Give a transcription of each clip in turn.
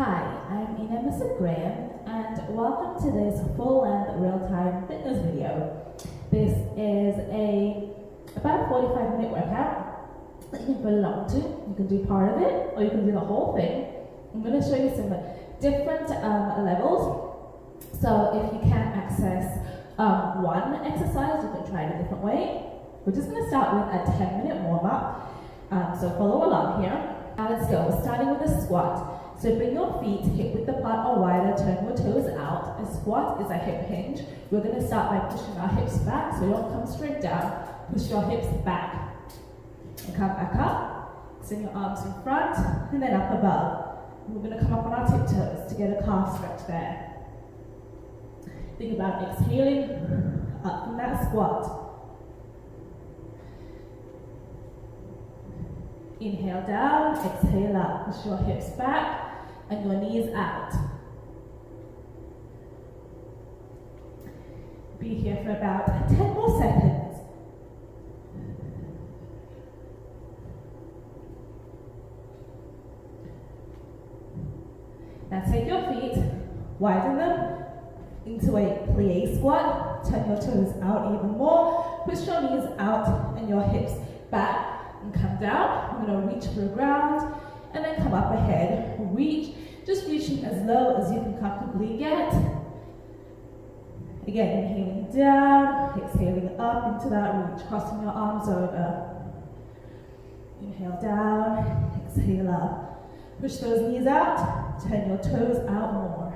Hi, I'm Ina Graham and welcome to this full-length real-time fitness video. This is about a 45-minute workout that you can put along to. You can do part of it or you can do the whole thing. I'm going to show you some different levels. So if you can't access one exercise, you can try it a different way. We're just going to start with a 10-minute warm-up. So follow along here. Now let's go. We're starting with a squat. So bring your feet hip-width apart or wider, turn your toes out. A squat is a hip hinge. We're going to start by pushing our hips back, so we don't come straight down. Push your hips back. And come back up. Send your arms in front, and then up above. And we're going to come up on our tiptoes to get a calf stretch there. Think about exhaling up from that squat. Inhale down, exhale up. Push your hips back and your knees out. Be here for about 10 more seconds. Now take your feet, widen them into a plie squat. Turn your toes out even more. Push your knees out and your hips back. And come down. I'm going to reach for the ground and then come up ahead. Reach, just reaching as low as you can comfortably get. Again, inhaling down, exhaling up into that reach, crossing your arms over. Inhale down, exhale up. Push those knees out, turn your toes out more.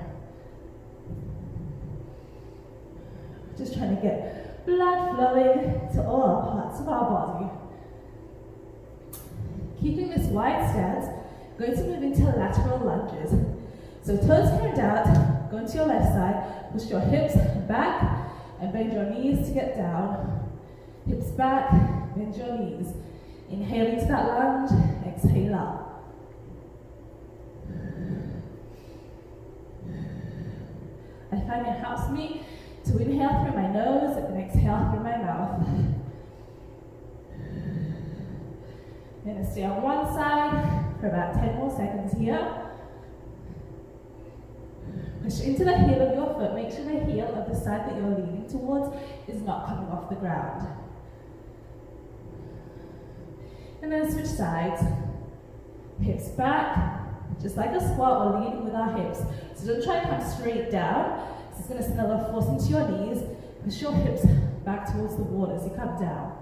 Just trying to get blood flowing to all parts of our body. Keeping this wide stance, going to move into lateral lunges. So toes turned out, go into your left side, push your hips back and bend your knees to get down. Hips back, bend your knees. Inhale into that lunge, exhale up. I find it helps me to inhale through my nose and exhale through my mouth. I'm going to stay on one side for about 10 more seconds here. Push into the heel of your foot. Make sure the heel of the side that you're leaning towards is not coming off the ground. And then switch sides. Hips back. Just like a squat, we're leaning with our hips. So don't try and come straight down. This is going to send a lot of force into your knees. Push your hips back towards the wall as you come down.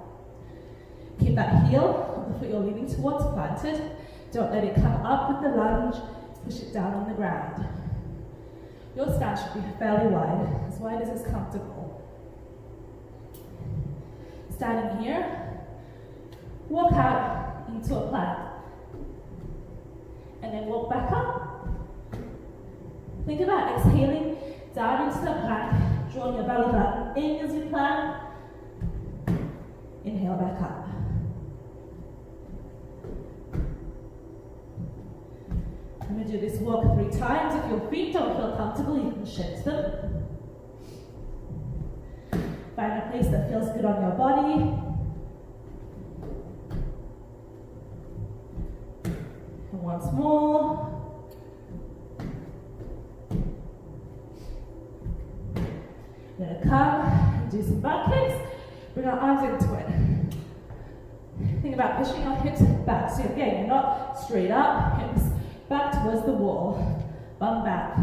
Keep that heel of the foot you're leaning towards planted. Don't let it come up with the lunge. Push it down on the ground. Your stance should be fairly wide as is comfortable. Standing here, walk out into a plank. And then walk back up. Think about exhaling down into the plank, drawing your belly button in as you plank. Inhale back up. I'm going to do this walk 3 times. If your feet don't feel comfortable, you can shift them. Find a place that feels good on your body. And once more. We're going to come and do some butt kicks. Bring our arms into it. Think about pushing our hips back. So again, you're not straight up, hips back towards the wall. Bum back.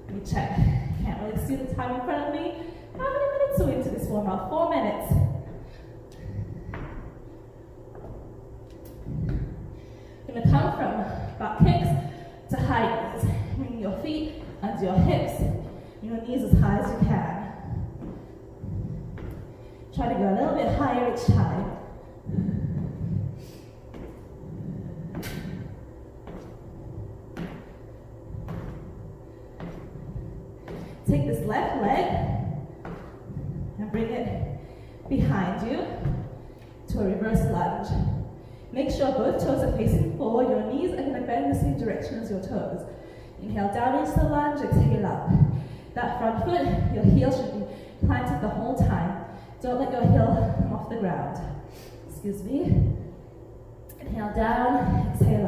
Let me check. Can't really see the time in front of me. How many minutes are we into this warm up? 4 minutes. You're going to come from butt kicks to high knees. Bring your feet under your hips. Your knees as high as you can. Try to go a little bit higher each time. Take this left leg and bring it behind you to a reverse lunge. Make sure both toes are facing forward. Your knees are going to bend in the same direction as your toes. Inhale down into the lunge, exhale up. That front foot, your heel should be planted the whole time. Don't let your heel come off the ground. Excuse me. Inhale down, exhale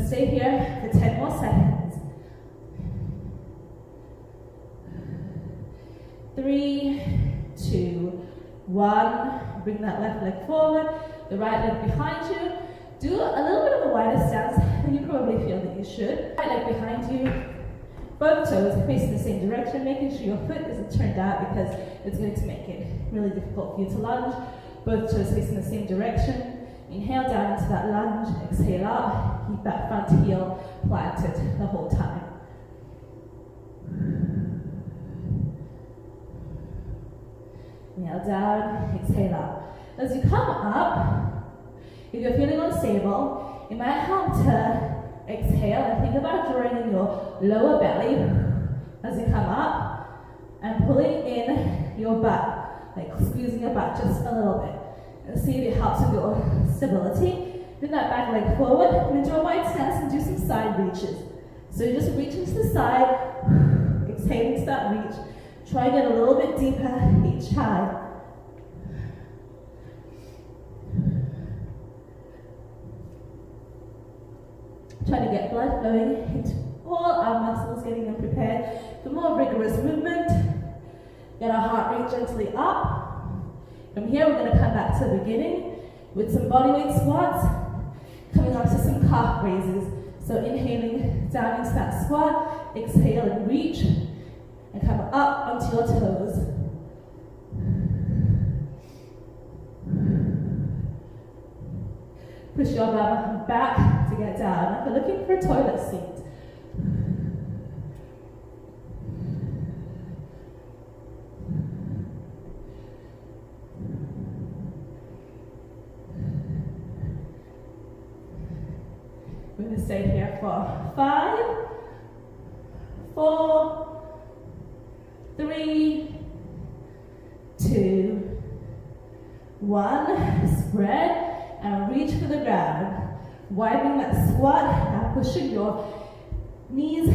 gonna stay here for 10 more seconds. 3, 2, 1. Bring that left leg forward, the right leg behind you. Do a little bit of a wider stance than you probably feel that you should. Right leg behind you, both toes facing the same direction, making sure your foot isn't turned out because it's going to make it really difficult for you to lunge. Both toes facing the same direction. Inhale down into that lunge, exhale up, keep that front heel planted the whole time. Inhale down, exhale up. As you come up, if you're feeling unstable, it might help to exhale and think about drawing in your lower belly as you come up and pulling in your butt, like squeezing your butt just a little bit. And see if it helps with your stability. Bring that back leg forward and then do a wide stance and do some side reaches. So you're just reaching to the side, exhaling to that reach. Try and get a little bit deeper each time. Try to get blood flowing into all our muscles, getting them prepared for more rigorous movement. Get our heart rate gently up. From here, we're going to come back to the beginning with some bodyweight squats, coming up to some calf raises. So inhaling down into that squat, exhale and reach, and come up onto your toes. Push your bum back to get down, like you're looking for a toilet seat. We're going to stay here for 5, 4, 3, 2, 1. Spread and reach for the ground. Widening that squat and pushing your knees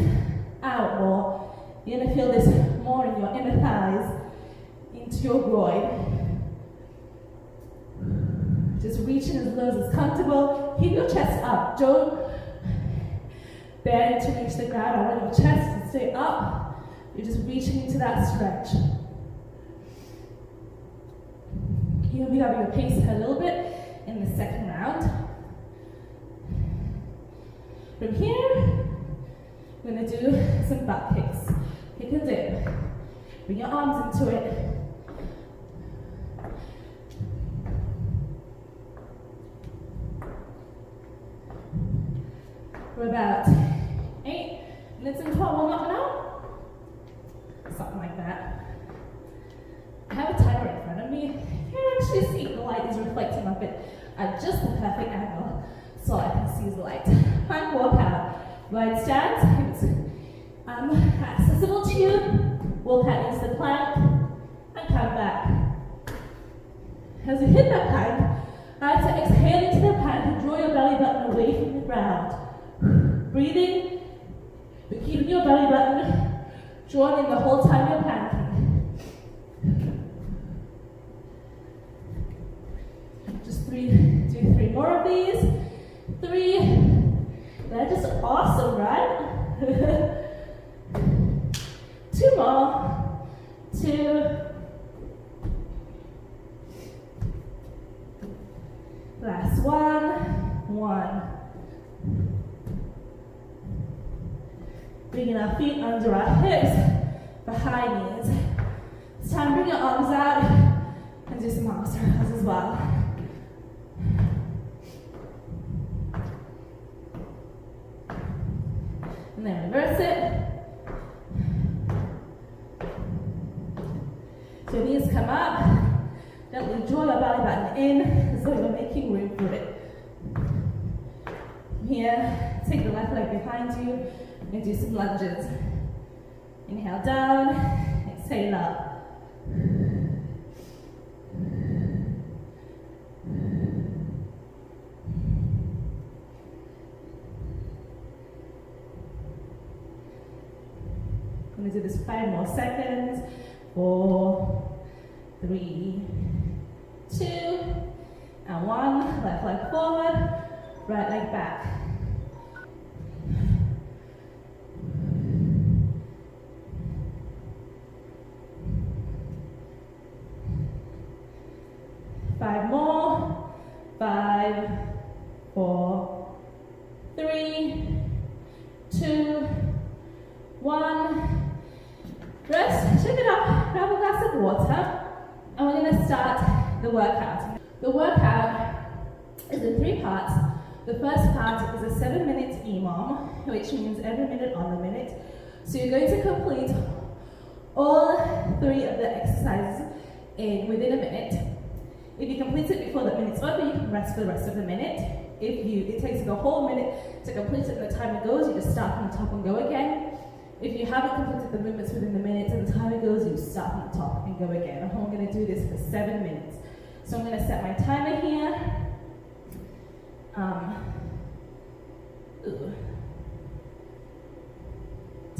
out more. You're going to feel this more in your inner thighs, into your groin. Just reaching as low as it's comfortable. Keep your chest up. Don't bend to reach the ground. I want your chest to stay up. You're just reaching into that stretch. You'll be up your pace a little bit in the second round. From here, we're going to do some butt kicks. Kick and dip. Bring your arms into it. For about 8 minutes until I warm up now. Something like that. I have a timer in front of me. You can actually see the light is reflecting off it at just the perfect angle so I can see the light. Plank workout. Wide stance. It's accessible to you. Walk out into the plank and come back. As you hit that plank, I like to exhale into the plank and draw your belly button away from the ground. Breathing, but keeping your belly button drawn in the whole time you're planking. Just do 3 more of these. 3. They're just awesome, right? 2 more. 2. Last one. 1. Bringing our feet under our hips for high knees. It's time to bring your arms out and do some arm circles as well. And then reverse it. So your knees come up. Gently draw your belly button in as though you're making room for it. Here, take the left leg behind you and do some lunges. Inhale down, exhale up. I'm going to do this 5 more seconds. 4, 3, 2, and 1. Left leg forward, right leg back. start the workout. The workout is in 3 parts. The first part is a 7-minute EMOM, which means every minute on the minute. So you're going to complete all 3 of the exercises within a minute. If you complete it before the minute's over, you can rest for the rest of the minute. If it takes you the whole minute to complete it and the timer goes, you just start from the top and go again. If you haven't completed the movements within the minute and the timer goes, you start from the top and go again. I'm going to do this for 7 minutes. So I'm going to set my timer here.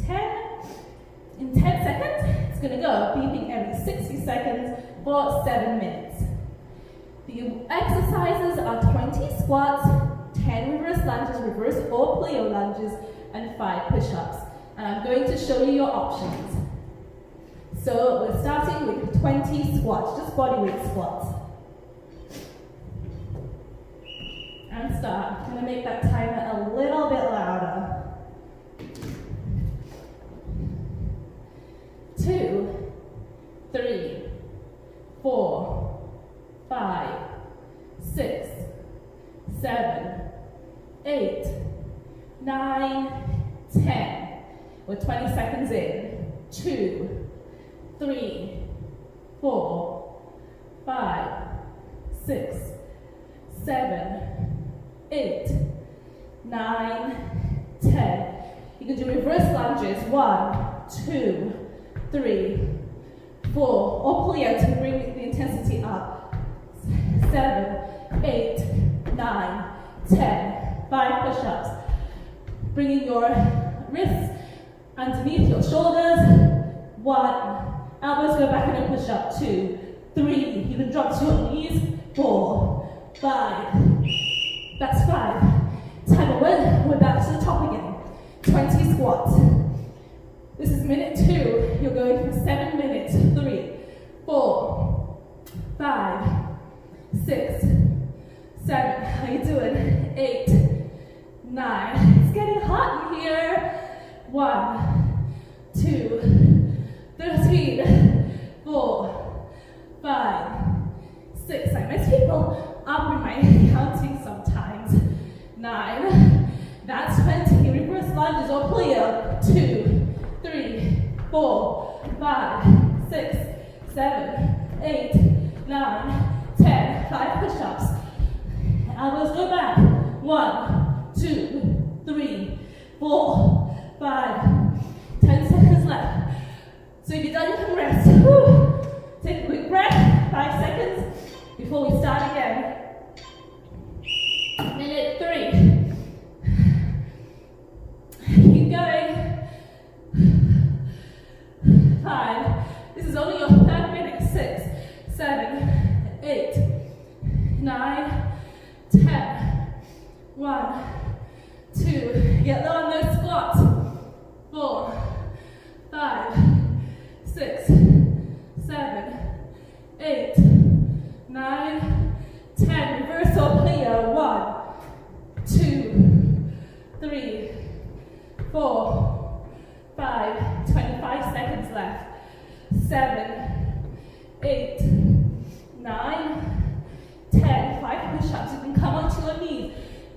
10 seconds, it's going to go, beeping every 60 seconds for 7 minutes. The exercises are 20 squats, 10 reverse lunges, reverse or plyo lunges, and 5 push-ups. And I'm going to show you your options. So we're starting with 20 squats, just body weight squats. And start. I'm going to make that timer a little bit louder. 2, 3, 4, 5, 6, 7, 8, 9, 10. We're 20 seconds in. 2, 3, 4, 5, 6, 7, 8, 9, 10. You can do reverse lunges. 1, 2, 3, 4, or plyo to bring the intensity up. 7, 8, 9, 10. 5 push-ups. Bringing your wrists underneath your shoulders. 1, elbows go back in a push-up. 2, 3, you can drop to your knees. 4, 5, that's 5. Timer, we're back to the top again. 20 squats. This is minute 2. You're going for 7 minutes. 3, 4, 5, 6, 7. How you doing? 8, 9. It's getting hot in here. 1, 2, 13, 4, 5, 6. I mess people up in my counting sometimes. 9. That's 20. Reverse lunges or plyo. 2, 3, 4, 5, 6, 7, 8, 9, 10. 5 push-ups. Elbows go back. 1, 2, 3, 4, 5. 10 seconds left. So if you're done, you can rest. Whew. Take a quick breath. 5 seconds before we start again. Minute 3. Keep going. 5. This is only your 3rd minute. 6, 7, 8, 9, 10. 1, 2. Get low on those squats. 4, 5, 6, 7, 8, 9, 10. Reverse or plyo. 1, 2, 3, 4, 5. 25 seconds left. 7, 8, 9, 10. 5 push-ups. You can come onto your knees.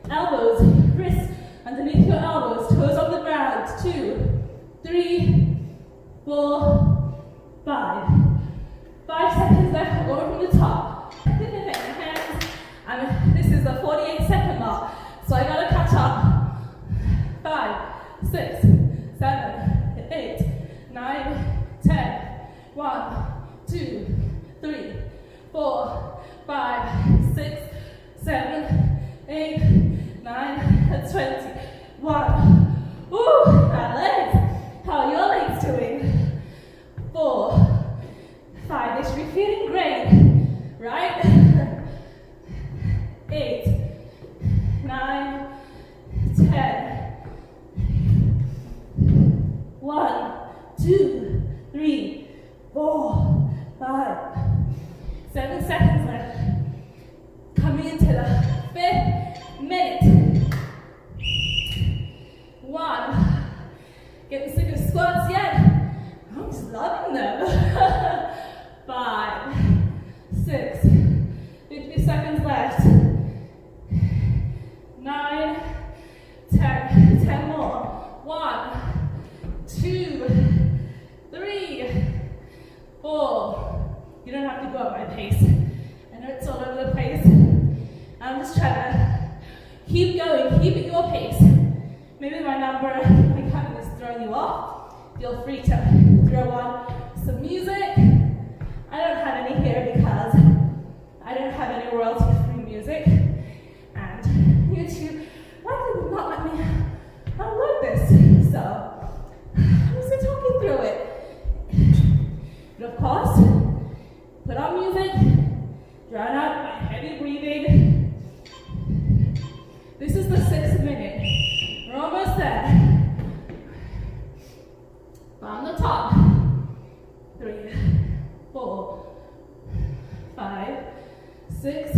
Elbows, wrists underneath your elbows. Toes on the ground. 2, 3, 4, 5. 5 seconds left. Lower from the top. Put your hands. And this is the 48-second mark. So I gotta catch up. 5, 6, 7, 8, 9, 10. 1, 2, 3, 4, 5, 6, 7, 8, 9, 20. 1. Woo! Our legs. How are your legs doing? 4, 5. They should be feeling great, right? 8, 9, 10. 1, 2, 3, 4, 5. 7 seconds left. Coming into the 5th minute. 1. Getting sick of squats yet? I'm just loving them. 5, don't have to go at my pace. I know it's all over the place. I'm just trying to keep going, keep at your pace. Maybe my number, my count is throwing you off. Feel free to throw on some music. I don't have any here because I don't have any royalty-free music. And YouTube likely would not let me upload this. So I'm just gonna talk you through it. But of course, put on music, drown out my heavy breathing. This is the 6th minute. We're almost there. On the top. 3, 4, 5, 6,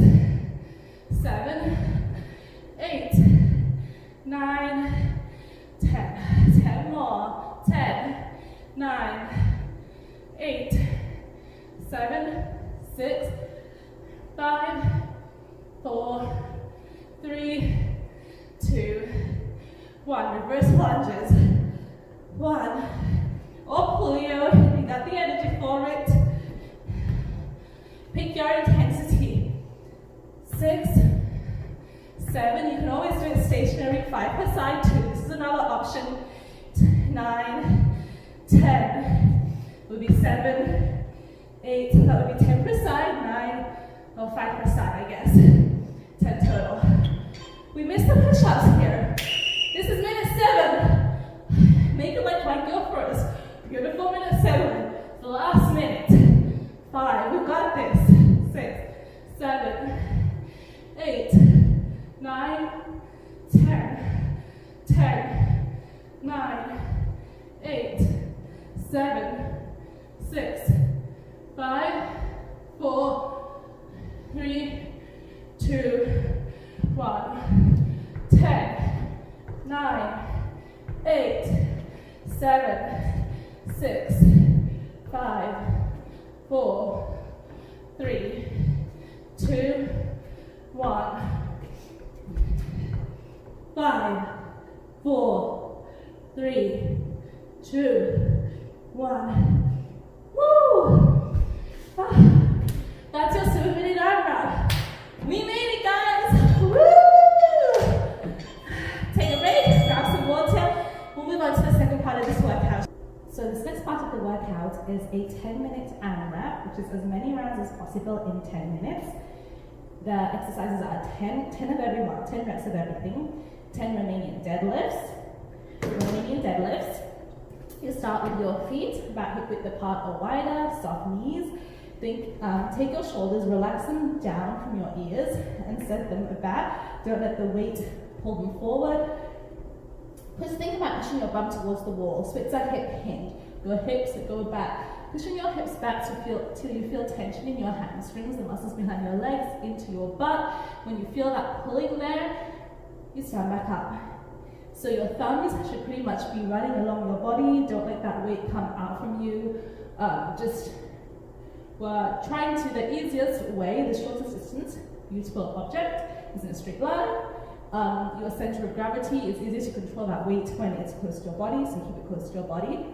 7, 8, 9, 10. 10 more. 10, 9, 8, 7, 6, 5, 4, 3, 2, 1. Reverse lunges. 1. Or plyo. You got the energy for it. Pick your intensity. 6, 7. You can always do it stationary. 5 per side too. This is another option. 9, 10. Would be 7, 8. That would be 10 per side. 9 or 5 per side, I guess. 10 total. We missed the push-ups here. This is minute 7. Make it like my girl first. Beautiful minute 7. The last minute. 5. We've got this. 6, 7, 8, 9, 10. 10, 9, 8, 7, 6, 5, 4, 3, 2, 1. 10, 9, 8, 7, 6, 5, 4, 3, 2, 1. 5, 4, 3, 2, 1. Woo! That's your 7-minute AMRAP. We made it, guys! Woo! Take a break, grab some water. We'll move on to the second part of this workout. So this next part of the workout is a 10-minute AMRAP, which is as many rounds as possible in 10 minutes. The exercises are 10 of every one, 10 reps of everything, 10 Romanian deadlifts. You start with your feet, back hip width apart or wider, soft knees. Take your shoulders, relax them down from your ears and set them back. Don't let the weight pull them forward. Just think about pushing your bum towards the wall. So it's a hip hinge. Your hips that go back. Pushing your hips back till you feel tension in your hamstrings, the muscles behind your legs, into your butt. When you feel that pulling there, you stand back up. So your thumbs should pretty much be running along your body. Don't let that weight come out from you. We're trying to, the easiest way, the shortest distance, useful object, is in a straight line. Your center of gravity is easy to control that weight when it's close to your body, so keep it close to your body.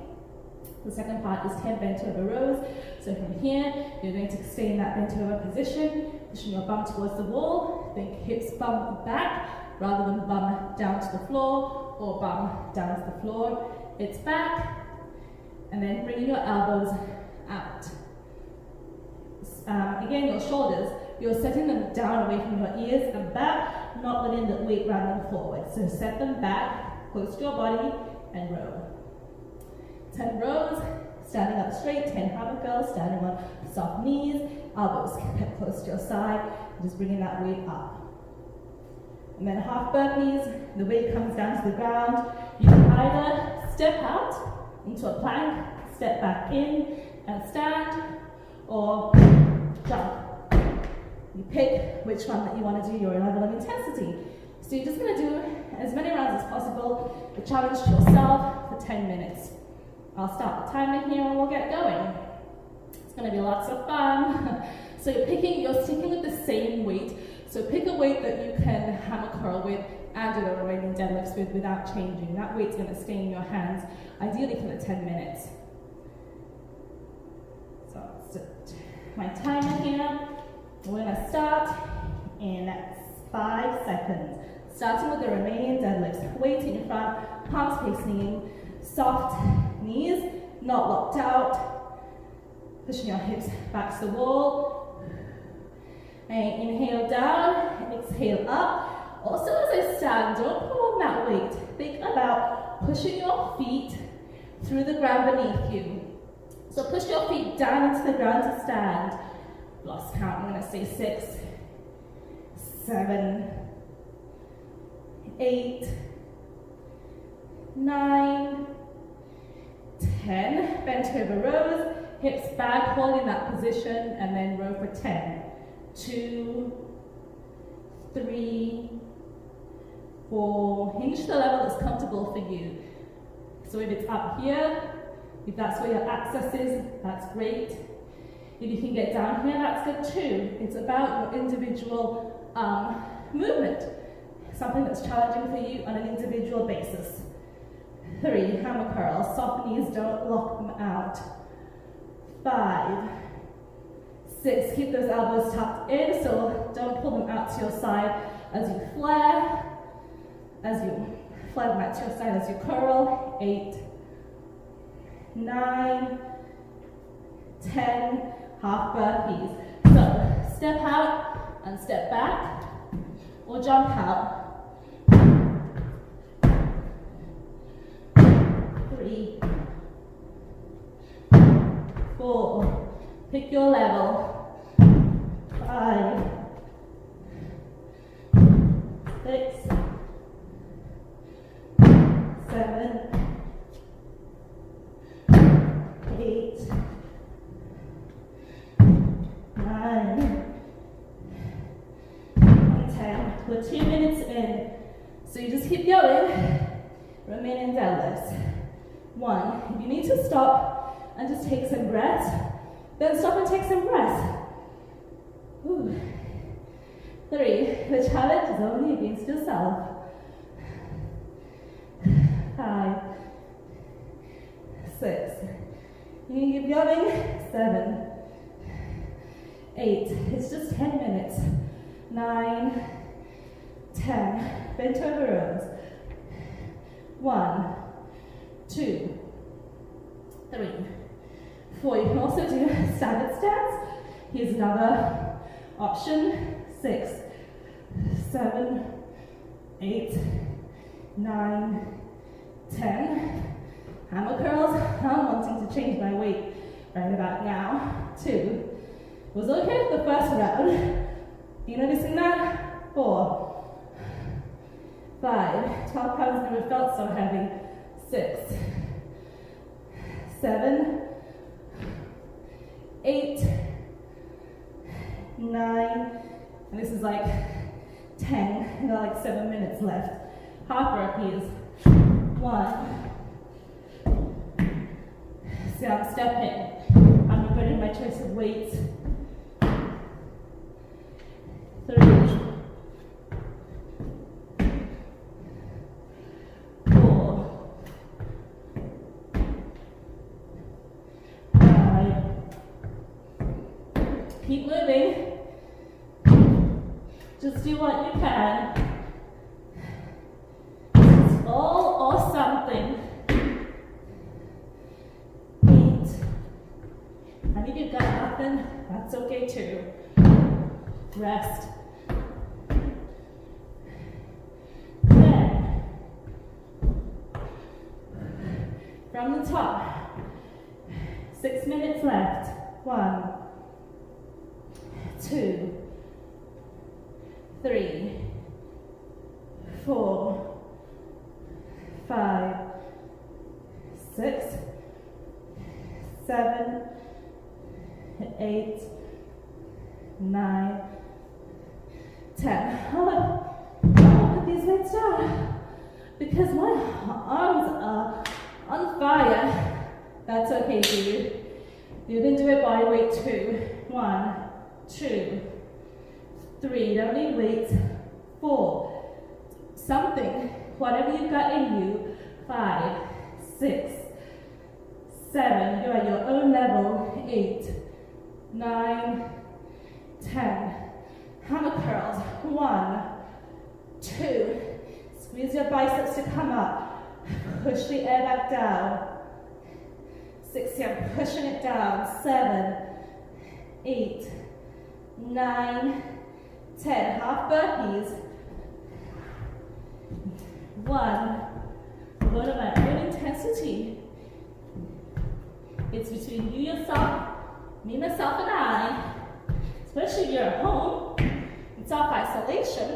The second part is 10 bent over rows. So from here, you're going to stay in that bent over position, pushing your bum towards the wall, think hips bum back, rather than bum down to the floor, or bum down to the floor. It's back, and then bringing your elbows out. Again, your shoulders, you're setting them down away from your ears and back, not letting the weight run them forward. So set them back, close to your body, and row. 10 rows, standing up straight, 10 hammer curls, standing on soft knees, elbows kept close to your side, just bringing that weight up. And then half burpees, the weight comes down to the ground. You can either step out into a plank, step back in and stand, or jump. You pick which one that you want to do your level of intensity. So you're just going to do as many rounds as possible, a challenge to yourself for 10 minutes. I'll start the timer here and we'll get going. It's going to be lots of fun. So you're sticking with the same weight. So pick a weight that you can hammer curl with and do the Romanian deadlifts with without changing. That weight's going to stay in your hands, ideally for the 10 minutes. So my timer here. We're gonna start in 5 seconds. Starting with the Romanian deadlifts. Weight in front, palms facing in, soft knees, not locked out. Pushing your hips back to the wall. And inhale down, exhale up. Also as I stand, don't pull on that weight. Think about pushing your feet through the ground beneath you. So push your feet down into the ground to stand. Lost count, I'm gonna say 6, 7, 8, 9, 10. Bent over rows, hips back, holding that position, and then row for 10. 2, 3, 4. Hinge to the level that's comfortable for you. So if it's up here, if that's where your access is, that's great. If you can get down here, that's good too. It's about your individual movement. Something that's challenging for you on an individual basis. 3, hammer curls. Soft knees, don't lock them out. 5, 6, keep those elbows tucked in, so don't pull them out to your side as you flare. As you flare them out to your side as you curl. 8, 9, 10, half burpees. So step out and step back, or jump out. 3, 4, pick your level. 5, 6, 7, 8, 9, and 10. We're 2 minutes in, so you just keep going. Romanian deadlifts. 1, if you need to stop and just take some breaths, then stop and take some breaths. 3, the challenge is only against yourself. 5, 6, you can keep going. 7, 8, it's just 10 minutes. 9, 10, bent over rows. 1, 2, 3, 4. You can also do a standard stance. Here's another option. 6, 7, 8, 9, 10. Hammer curls. I'm wanting to change my weight right about now. 2. It was okay for the first round. You noticing that? 4, 5. 12 pounds never felt so heavy. 6, 7, 8, 9, and this is like 10. You got like 7 minutes left. Half burpees. 1. See, I'm stepping. I'm regretting my choice of weights. 3, 4, 5. Keep moving. Just do what you can. It's all or something. 8. And if you've got nothing, that's okay too. Rest. 10. From the top. 6 minutes left. 1, 2, 3, 4, 5, 6, 7, 8, 9, 10. I'll put these weights down because my arms are on fire. That's okay, dude. You can do it body weight 2. 1, 2, 3. Don't need weights. 4. Something. Whatever you've got in you. 5, 6, 7. You're at your own level. 8, 9, 10. Hammer curls. 1, 2. Squeeze your biceps to come up. Push the air back down. 6, I'm pushing it down. 7, 8, 9, 10. Half burpees. 1. Go to my own intensity. It's between you, yourself, me, myself, and I. Especially if you're at home. In self-isolation.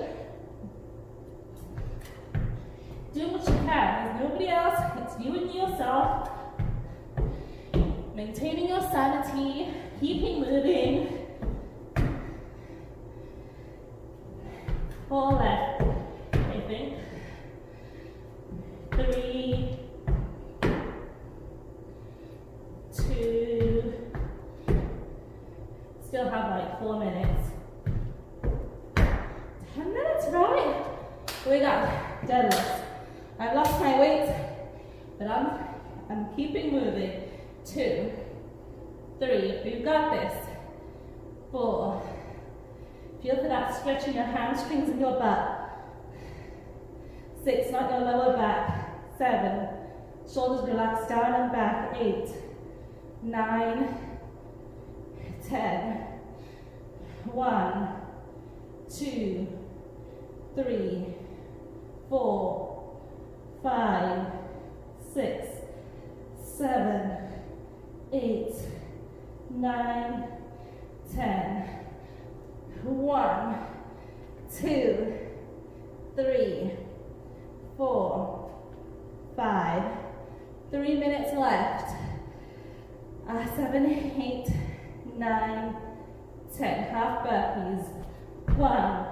Do what you can. There's nobody else. It's you and yourself. Maintaining your sanity. Keeping moving. 4 left, I think. 3, 2. Still have like 4 minutes. 10 minutes, right? We got deadlifts. I've lost my weight, but I'm keeping moving. 2, 3, we've got this. 4. Feel for that stretch in your hamstrings and your butt. 6, not your lower back. 7, shoulders relax down and back. 8, 9, 10. 1, 2, 3, 4, 5, 6, 7, 8, 9, 10. 1, 2, 3, 4, 5. 3 minutes left. 7, 8, 9, 10. Half burpees. 1,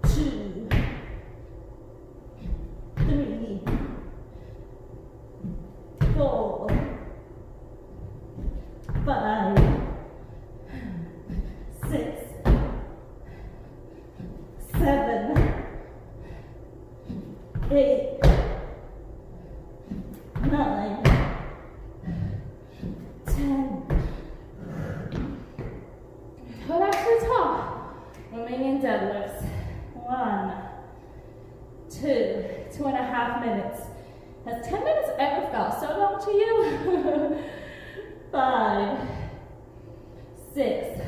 2, 3, 4, 5, 6, 7, 8, 9, 10. Go back to the top. Romanian deadlifts. 1, 2, 2.5 minutes. Has 10 minutes ever felt so long to you? 5, 6,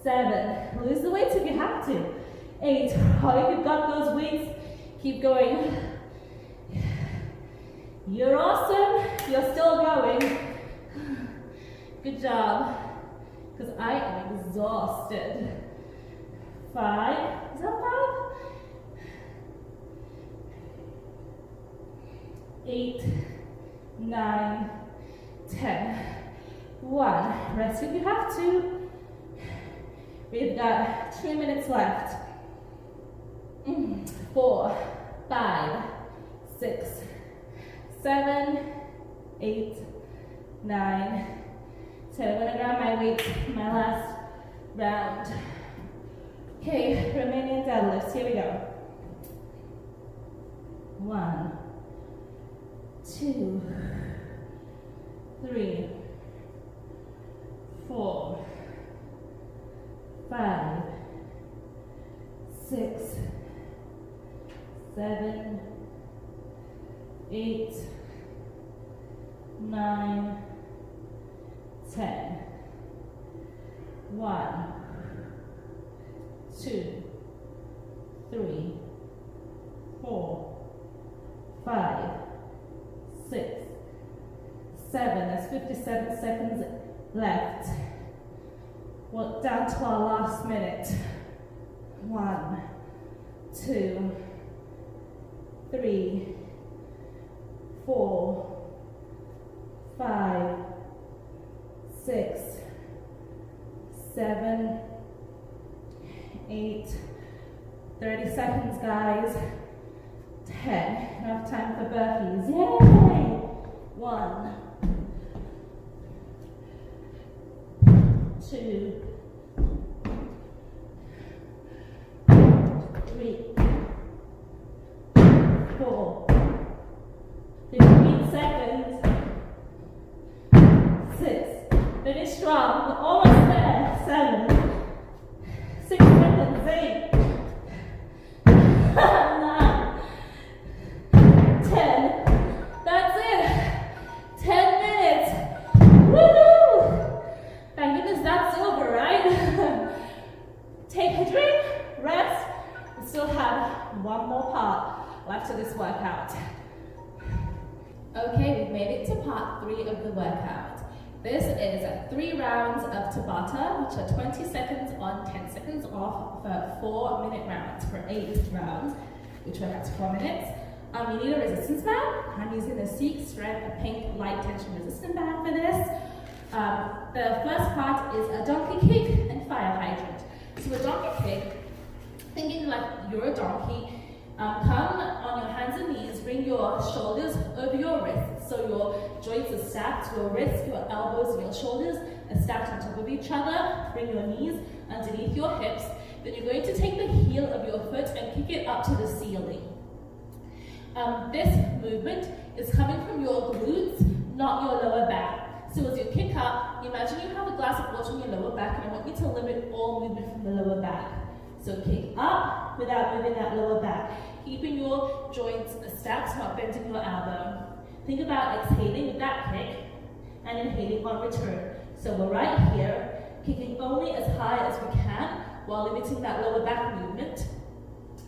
7. Lose the weights if you have to. 8. Oh, if you've got those weights, keep going. You're awesome. You're still going. Good job. Because I am exhausted. 5. Is that 5? 8, 9, 10. 1. Rest if you have to. We've got 2 minutes left. 4, 5, 6, 7, 8, 9, 10. I'm going to grab my weight for my last round. Okay, Romanian deadlifts. Here we go. 1, 2, 3, 4, 5, 6, 7, 8, 9, 10. 1, 2, 3, 4, 5, 6, 7. That's 57 seconds left. Well, down to our last minute. 1, 2, 3, 4, 5, 6, 7, 8, 30 seconds, guys. 10. Enough time for burpees. Yay! 1, 2, 3, 4, 15 seconds. 6, Finish strong. We're almost there. 7, 6 seconds. 8, 9, 10. That's it. 10 minutes. Woo! Thank goodness that's over, right? Take a drink, rest. We still have one more part left of this workout. Okay, we've made it to part 3 of the workout. This is 3 rounds of Tabata, which are 20 seconds on, 10 seconds off for 4-minute rounds, for 8 rounds, which work out to 4 minutes. You need a resistance band. I'm using the Seek Strength Pink Light Tension Resistance Band for this. The first part is a donkey kick and fire hydrant. So a donkey kick, thinking like you're a donkey, come on your hands and knees, bring your shoulders over your wrists, so your joints are stacked, your wrists, your elbows, and your shoulders are stacked on top of each other. Bring your knees underneath your hips. Then you're going to take the heel of your foot and kick it up to the ceiling. This movement is coming from your glutes, not your lower back. So as you kick up, imagine you have a glass of water in your lower back, and I want you to limit all movement from the lower back. So kick up without moving that lower back, keeping your joints stacked, not bending your elbow. Think about exhaling with that kick and inhaling on return. So we're right here, kicking only as high as we can while limiting that lower back movement.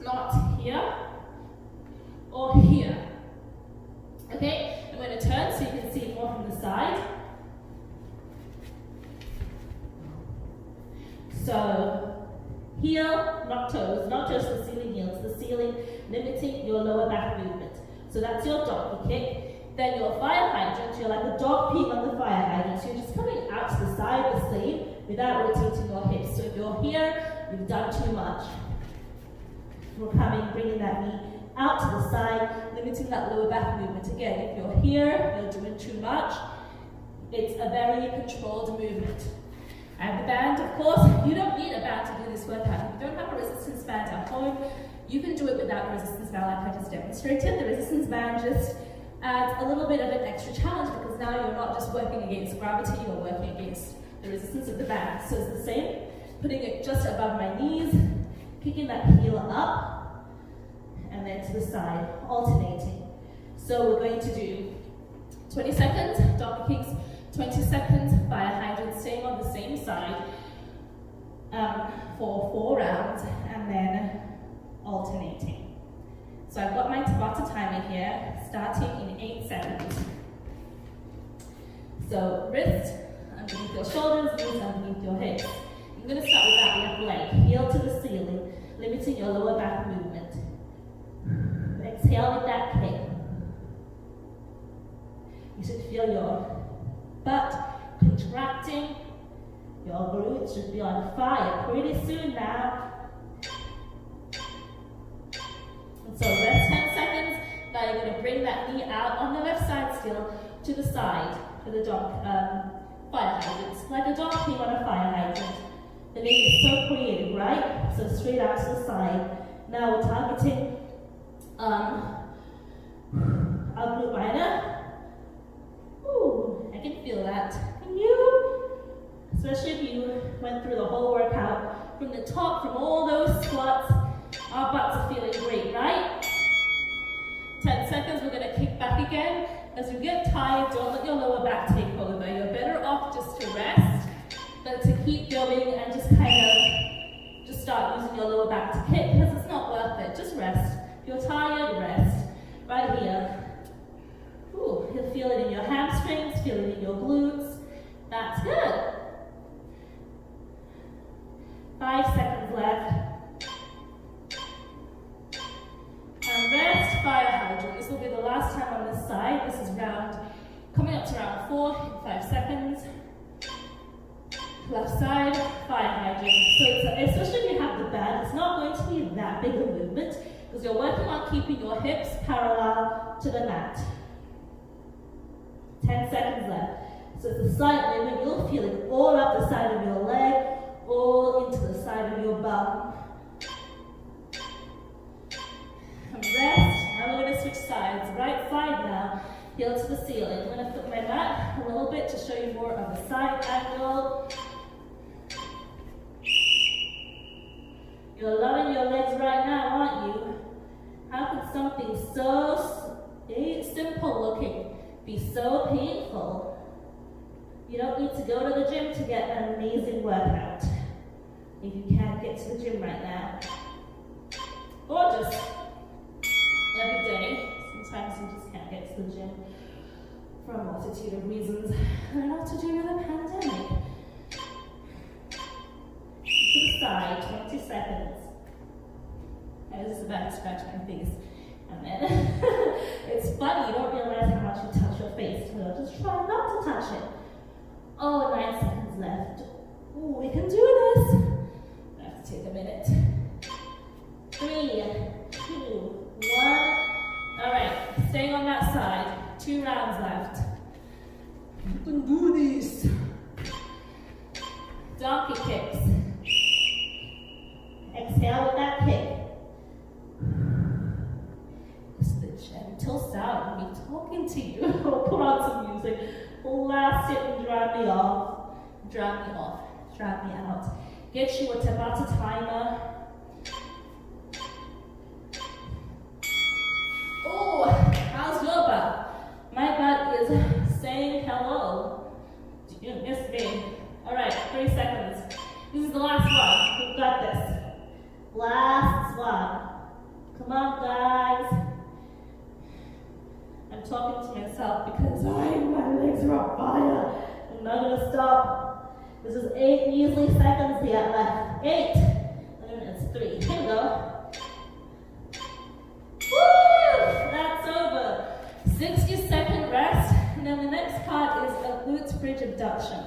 Not here or here. Okay, I'm going to turn so you can see it more from the side. So heel, not toes, not just the ceiling heels, the ceiling, limiting your lower back movement. So that's your donkey kick. Then your fire hydrant, you're like a dog peeing on the fire hydrant. So you're just coming out to the side the same without rotating your hips. So if you're here, you've done too much. We're coming, bringing that knee out to the side, limiting that lower back movement. Again, if you're here, you're doing too much. It's a very controlled movement. And the band, of course, you don't need a band to do this workout. If you don't have a resistance band at home, you can do it without a resistance band like I just demonstrated. The resistance band just adds a little bit of an extra challenge because now you're not just working against gravity, you're working against the resistance of the band. So it's the same, putting it just above my knees, kicking that heel up, and then to the side, alternating. So we're going to do 20 seconds, donkey kicks, 20 seconds, fire hydrant, staying on the same side for 4 rounds, and then alternating. So I've got my Tabata timer here, starting in 8 seconds. So wrist underneath your shoulders, knees underneath your hips. I'm going to start with that left leg, heel to the ceiling, limiting your lower back movement. Exhale with that kick. You should feel your butt contracting, your glutes should be on fire pretty soon now. And so rest 10 seconds. Now you're going to bring that knee out on the left side still to the side for the fire hydrants. Like a dog peeing on a fire hydrant. The name is so creative, right? So straight out to the side. Now we're targeting our glute minor. Ooh, I can feel that. Can you? Especially if you went through the whole workout from the top, from all those squats. Our butts are feeling great, right? 10 seconds, we're going to kick back again. As you get tired, don't let your lower back take over. You're better off just to rest than to keep going and just start using your lower back to kick, because it's not worth it. Just rest. If you're tired, rest. Right here. Ooh, you'll feel it in your hamstrings, feel it in your glutes. That's good. 5 seconds left. And rest, fire hydrant. This will be the last time on this side. This is coming up to round 4 in 5 seconds. Left side, fire hydrant. So especially if you have the band, it's not going to be that big a movement because you're working on keeping your hips parallel to the mat. 10 seconds left. So it's a side movement. You'll feel it all up the side of your leg, all into the side of your bum. And rest. Now we're going to switch sides. Right side now. heel to the ceiling. I'm going to flip my mat a little bit to show you more of the side angle. You're loving your legs right now, aren't you? How can something so simple looking be so painful? You don't need to go to the gym to get an amazing workout if you can't get to the gym right now. Or just every day. Sometimes you just can't get to the gym for a multitude of reasons. And not to do with the pandemic. To the side, 20 seconds. I was just about to scratch my face. And then it's funny, you don't realize how much you touch your face. So just try not to touch it. Oh, 9 seconds left. Ooh, we can do this. I have to take a minute. 3, 2, 1. All right, staying on that side. 2 rounds left. You can do this. Donkey kicks. Exhale with that kick. It's the gentle sound of me talking to you. I'll put on some music. Blast it and drown me off. Drown me off. Drown me out. Get you a Tabata timer. Oh, how's your butt? My butt is saying hello. You missed me. Alright, 3 seconds. This is the last one. We've got this. Last one. Come on, guys. I'm talking to myself because my legs are on fire. I'm not gonna stop. This is 8 measly seconds yet left. 8. And then it's 3. Here we go. Woo! That's over. 60-second rest. And then the next part is a glutes bridge abduction.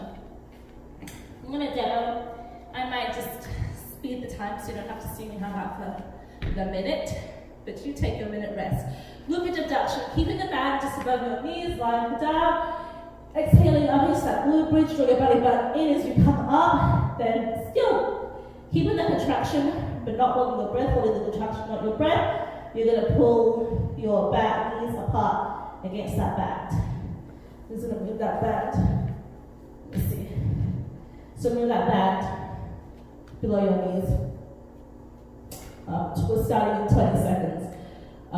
I'm gonna demo. I might just speed the time so you don't have to see me hang out for the minute. But you take your minute rest. Glute bridge abduction, keeping the band just above your knees, lying down. Exhaling up into that glute bridge, draw your belly button in as you come up. Then still keeping the contraction, but not holding your breath, holding the contraction, not your breath. You're going to pull your back knees apart against that band. Just going to move that band. Let's see. So move that band below your knees. We're starting in 20 seconds. I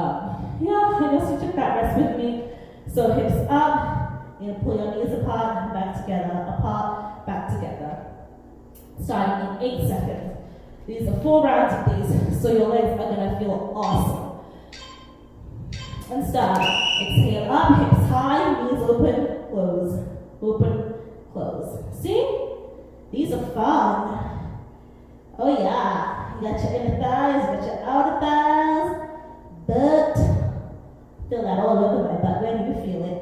guess you took that rest with me. So hips up, you're gonna pull your knees apart and back together, apart, back together. Starting in 8 seconds. These are 4 rounds of these, so your legs are gonna feel awesome. And start. Exhale up, hips high, knees open, close, open, close. See? These are fun. Oh yeah, you got your inner thighs, you got your outer thighs. But feel that all over my butt. Where do you feel it?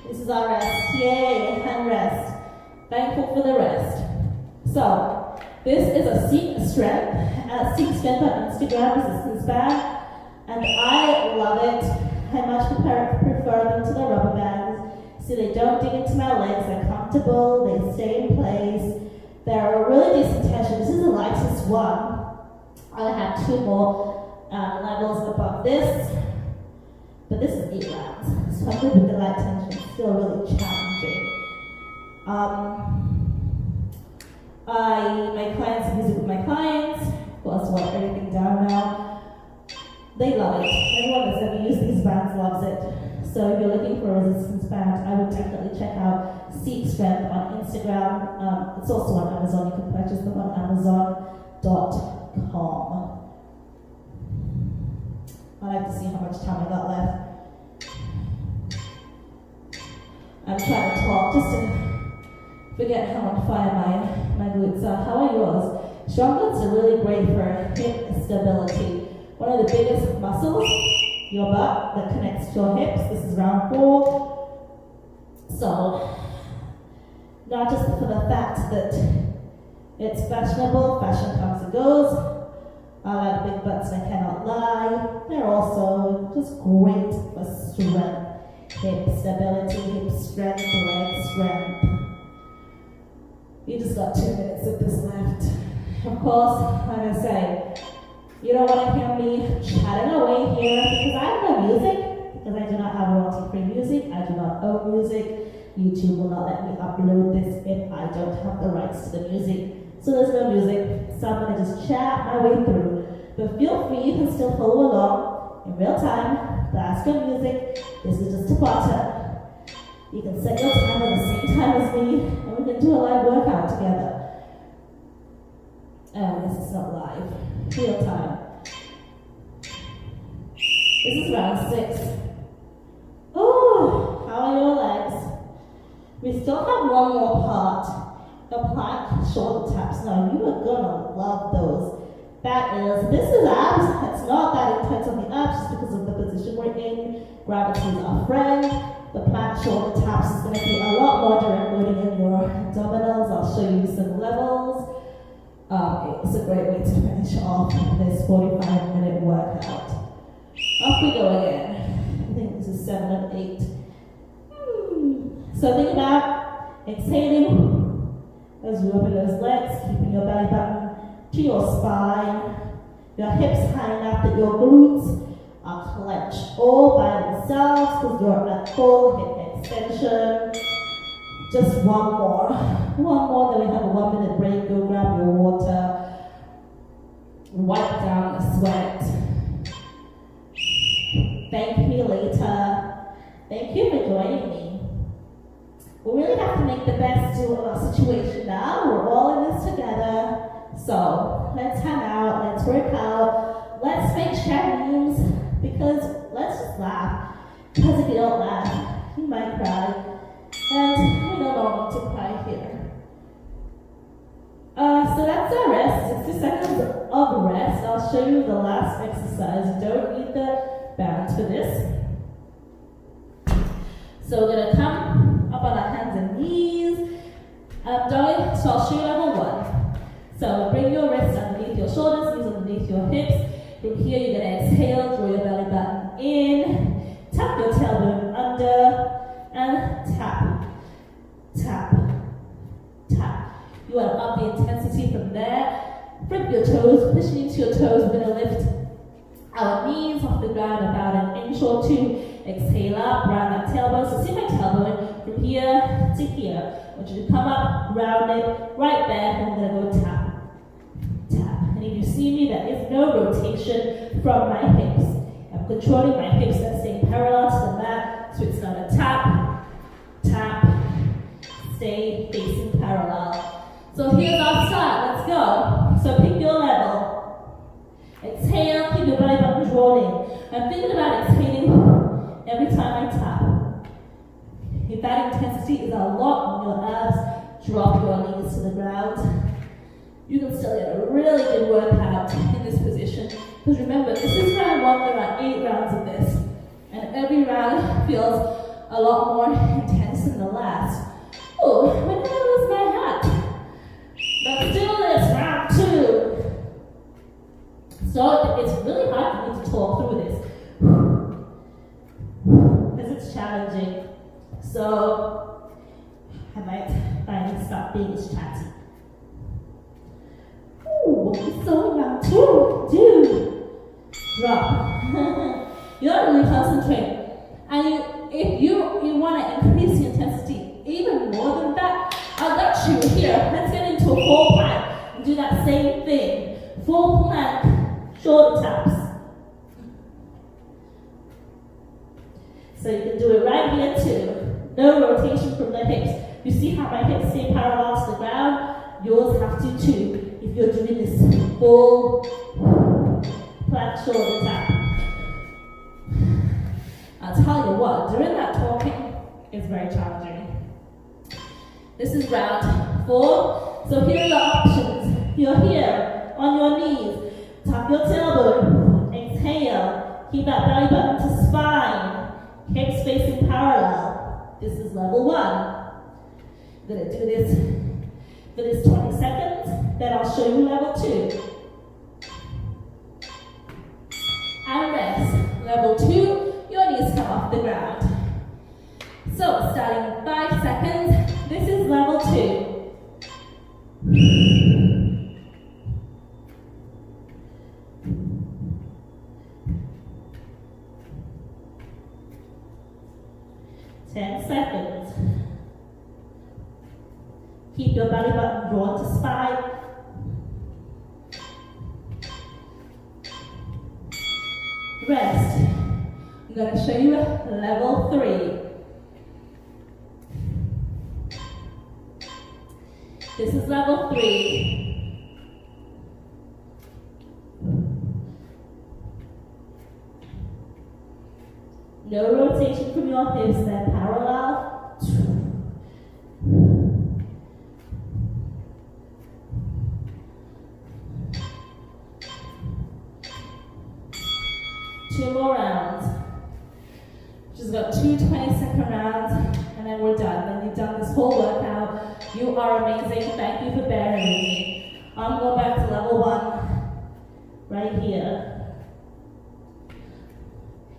This is our rest. Yay, hand rest. Thankful for the rest. So, this is a Seek Strength. Seek Strength on Instagram resistance band. And I love it. I much prefer them to the rubber bands. So they don't dig into my legs. They're comfortable. They stay in place. They're a really decent tension. This is the lightest one. I have 2 more levels above this, but this is 8 rounds, so I'm good with the light tension. It's still really challenging. My clients use it with my clients. Of course, want everything down now. They love it. Everyone that's ever used these bands loves it. So if you're looking for a resistance band, I would definitely check out Seek Strength on Instagram. It's also on Amazon. You can purchase them on Amazon.com. I like to see how much time I got left. I'm trying to talk just to forget how on fire my glutes are. How are yours? Strong glutes are really great for hip stability. One of the biggest muscles, your butt, that connects to your hips. This is round 4. So, not just for the fact that it's fashionable, fashion comes and goes. I like big butts, I cannot lie. They're also just great for strength. Hip stability, hip strength, leg strength. You just got 2 minutes of this left. Of course, like I say, You don't want to hear me chatting away here because I have no music, because I do not have royalty-free music. I do not own music. YouTube will not let me upload this if I don't have the rights to the music. So there's no music, so I'm going to just chat my way through. But feel free, you can still follow along in real time. Classical music, this is just a button. You can set your time at the same time as me, and we can do a live workout together. Oh, this is not live. Real time. This is round 6. Oh, how are your legs? We still have one more part. The plank shoulder taps. Now you are gonna love those. This is abs. It's not that intense on the abs just because of the position we're in. Gravity is our friend. The plank shoulder taps is gonna be a lot more direct loading in your abdominals. I'll show you some levels. It's a great way to finish off this 45-minute workout. Off we go again. I think this is 7 and 8. So think about exhaling as you open those legs, keeping your belly button to your spine, your hips high enough that your glutes are clenched all by themselves because you're at full hip extension. Just one more, then we have a 1-minute break. Go grab your water, wipe down the sweat. Thank me later. Thank you for joining me. We really have to make the best do of our situation now. We're all in this together. So let's hang out, let's work out, let's make share memes, because let's just laugh. Because if you don't laugh, you might cry. And we don't all need to cry here. So that's our rest, 60 seconds of rest. I'll show you the last exercise. You don't need the balance for this. So we're gonna come up on our hands and knees. So I'll show you level 1. So bring your wrists underneath your shoulders, knees underneath your hips. From here, you're gonna exhale, draw your belly button in, tap your tailbone under, and tap, tap, tap. You want to up the intensity from there. Flip your toes, pushing into your toes. We're gonna lift our knees off the ground about an inch or 2. Exhale up, round that tailbone. So see my tailbone from here to here. I want you to come up, round it, right there, and I'm gonna go tap, tap. And if you see me, there is no rotation from my hips. I'm controlling my hips and staying parallel to the mat, so it's not a tap, tap, stay facing parallel. So here's our start, let's go. So pick your level. Exhale, keep your belly button drawn in. I'm thinking about exhaling every time I tap. If that intensity is a lot on your abs, drop your knees to the ground. You can still get a really good workout in this position. Because remember, this is round 1, there are 8 rounds of this. And every round feels a lot more intense than the last. Oh, when did I lose my hat? Let's do this, round 2. So it's really hard for me to talk through this. Because it's challenging. So I might finally stop being as chatty. Ooh, so round 2, dude. Drop. You don't really concentrate. And if you want to increase the intensity even more than that, I'll let you here. Let's get into a full plank and do that same thing. Full plank, shoulder taps. So you can do it right here too. No rotation from the hips. You see how my hips stay parallel to the ground? Yours have to too. If you're doing this full plank shoulder tap. I'll tell you what, doing that talking is very challenging. This is round 4. So here are the options. You're here on your knees. Tap your tailbone. Exhale. Keep that belly button to spine. Hips facing parallel. This is level 1. I'm going to do this for this 20 seconds. Then I'll show you level 2. And rest. Level 2, your knees come off the ground. So starting in 5 seconds, this is level 2. seconds. Keep your belly button drawn to spine. Rest. I'm going to show you level 3. This is level 3. No rotation from your hips, they're parallel. 2 more rounds. Just got 2 20-second rounds, and then we're done. Then you've done this whole workout. You are amazing. Thank you for bearing with me. I'm going back to level 1, right here.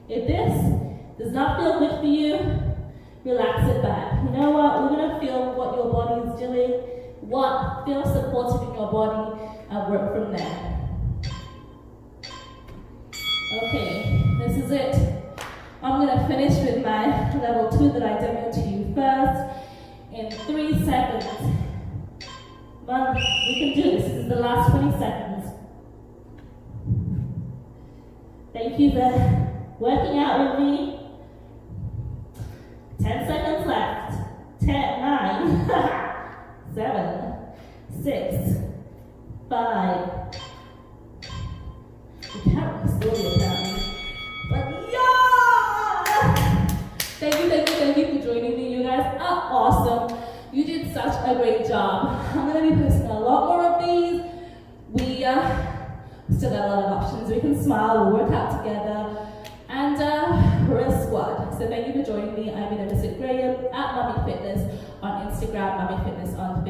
If this does not feel good for you, relax it back. You know what? We're going to feel what your body is doing, what feels supportive in your body, and work from there. Okay, this is it. I'm going to finish with my level 2 that I demoed to you first in 3 seconds. Well, we can do this. This is the last 20 seconds. Thank you for working out with me. 10 seconds left. 10, 9, 7, 6, 5. You can't still be apparently. But yeah! Thank you for joining me. You guys are awesome. You did such a great job. I'm going to be posting a lot more of these. We still got a lot of options. We can smile, we'll work out together. And we're a squad. So thank you for joining me. I'm Vanessa Graham at Mummy Fitness on Instagram, Mummy Fitness on